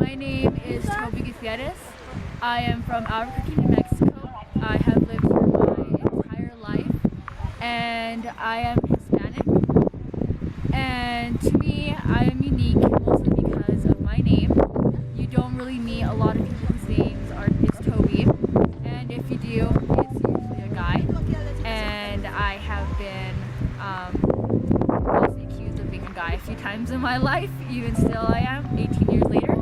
My name is Toby Gutierrez. I am from Albuquerque, New Mexico. I have lived here my entire life, and I am Hispanic. And to me, I am unique mostly because of my name. You don't really meet a lot of people whose names is Toby, and if you do, it's usually a guy. And I have been falsely accused of being a guy a few times in my life. Even still, I am 18 years later.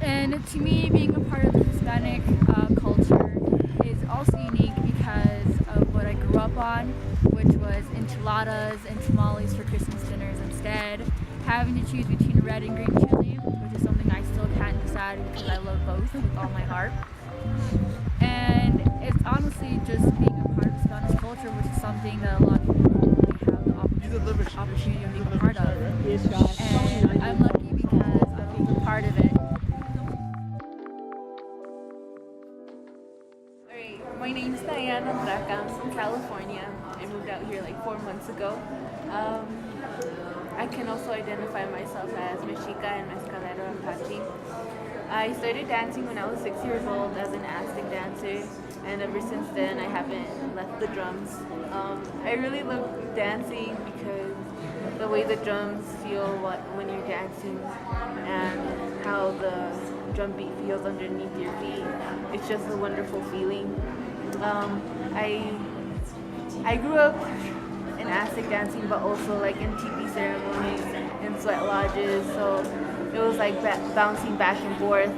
And to me, being a part of the Hispanic culture is also unique because of what I grew up on, which was enchiladas and tamales for Christmas dinners instead. Having to choose between red and green chili, which is something I still can't decide because I love both with all my heart. And it's honestly just being a part of Spanish culture, which is something that a lot of people don't really have the opportunity to be a part of. And I'm lucky because I'm a part of it. Alright, my name's Diane Andraca. I'm from California. I moved out here like 4 months ago. I can also identify myself as Mexica and Mezcalero and Pachi. I started dancing when I was 6 years old as an Aztec dancer, and ever since then I haven't left the drums. I really love dancing because the way the drums feel when you're dancing and how the drum beat feels underneath your feet. It's just a wonderful feeling. I grew up in Aztec dancing, but also like in teepee ceremonies and sweat lodges, so it was like bouncing back and forth.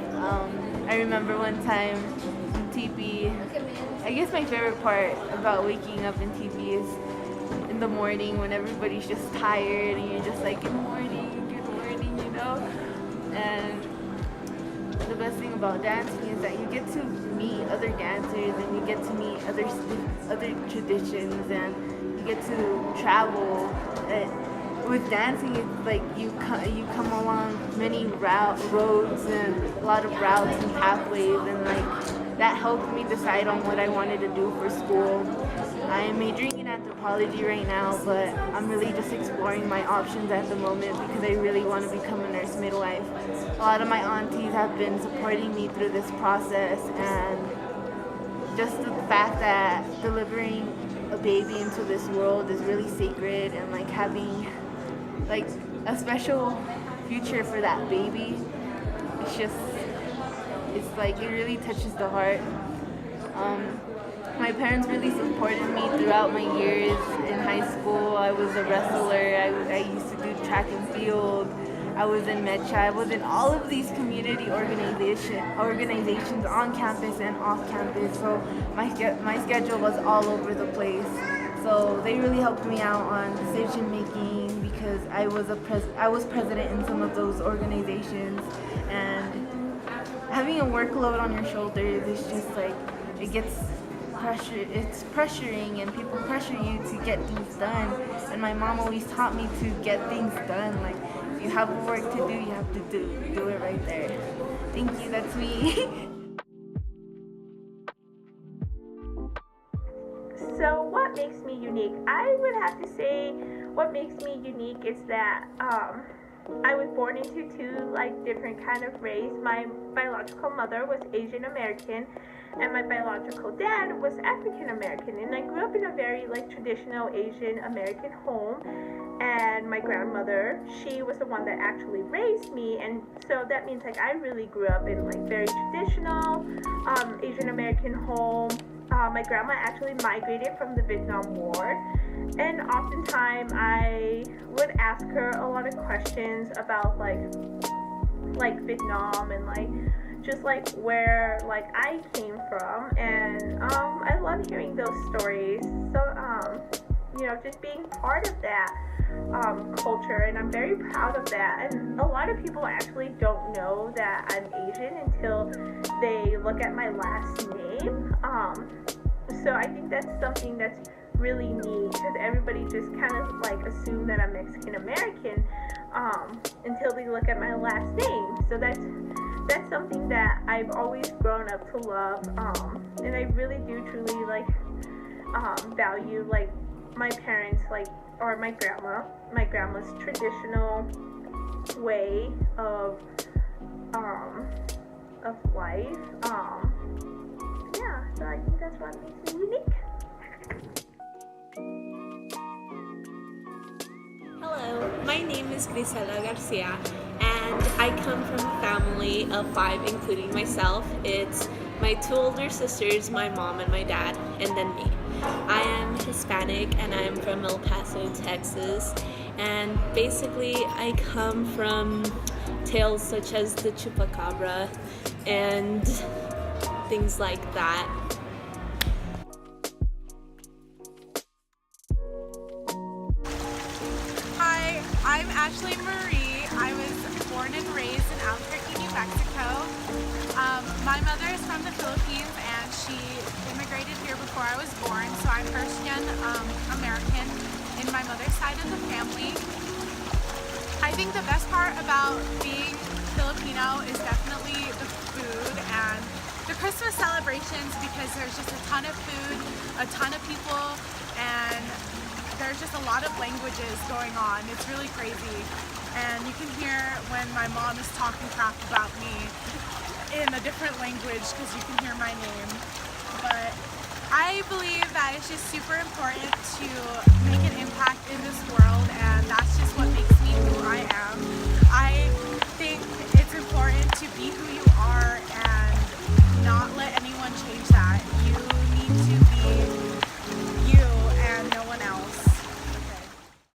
I remember one time in teepee, I guess my favorite part about waking up in teepee is in the morning when everybody's just tired and you're just like, good morning, you know? And the best thing about dancing is that you get to meet other dancers and you get to meet other traditions and you get to travel. With dancing, it's like you come along many roads and a lot of routes and pathways, and like that helped me decide on what I wanted to do for school. I am majoring in anthropology right now, but I'm really just exploring my options at the moment because I really want to become a nurse midwife. A lot of my aunties have been supporting me through this process, and just the fact that delivering a baby into this world is really sacred, and like having like a special future for that baby, it's like it really touches the heart. My parents really supported me throughout my years in high school. I was a wrestler. I used to do track and field. I was in MedCha. I was in all of these community organizations on campus and off campus. So my schedule was all over the place. So they really helped me out on decision making because I was president in some of those organizations, and having a workload on your shoulders is just like it gets pressure. It's pressuring, and people pressure you to get things done. And my mom always taught me to get things done. Like if you have work to do, you have to do it right there. Thank you. That's me. So what makes me unique? I would have to say what makes me unique is that I was born into two different kind of race. My biological mother was Asian American and my biological dad was African American, and I grew up in a very traditional Asian American home. And my grandmother, she was the one that actually raised me, and so that means I really grew up in very traditional Asian American home. My grandma actually migrated from the Vietnam War, and oftentimes I would ask her a lot of questions about Vietnam and just where I came from, and I love hearing those stories. So just being part of that culture, and I'm very proud of that. And a lot of people actually don't know that I'm Asian until they look at my last name. So I think that's something that's really neat, because everybody just kind of assume that I'm Mexican American until they look at my last name. So that's something that I've always grown up to love, and I really do truly value my parents or my grandma's traditional way of life. Yeah, so I think that's what makes me unique. Hello, my name is Grisela Garcia, and I come from a family of 5, including myself. It's my 2 older sisters, my mom and my dad, and then me. I am Hispanic and I'm from El Paso, Texas, and basically I come from tales such as the chupacabra and things like that. Hi, I'm Ashley Marie. I was born and raised in Albuquerque, New Mexico. My mother is from the Philippines and she immigrated here before I was born, so I'm first-gen American in my mother's side of the family. I think the best part about being Filipino is definitely the food and the Christmas celebrations, because there's just a ton of food, a ton of people, and there's just a lot of languages going on. It's really crazy. And you can hear when my mom is talking crap about me in a different language because you can hear my name. But I believe that it's just super important to make an impact in this world, and that's just what makes me who I am.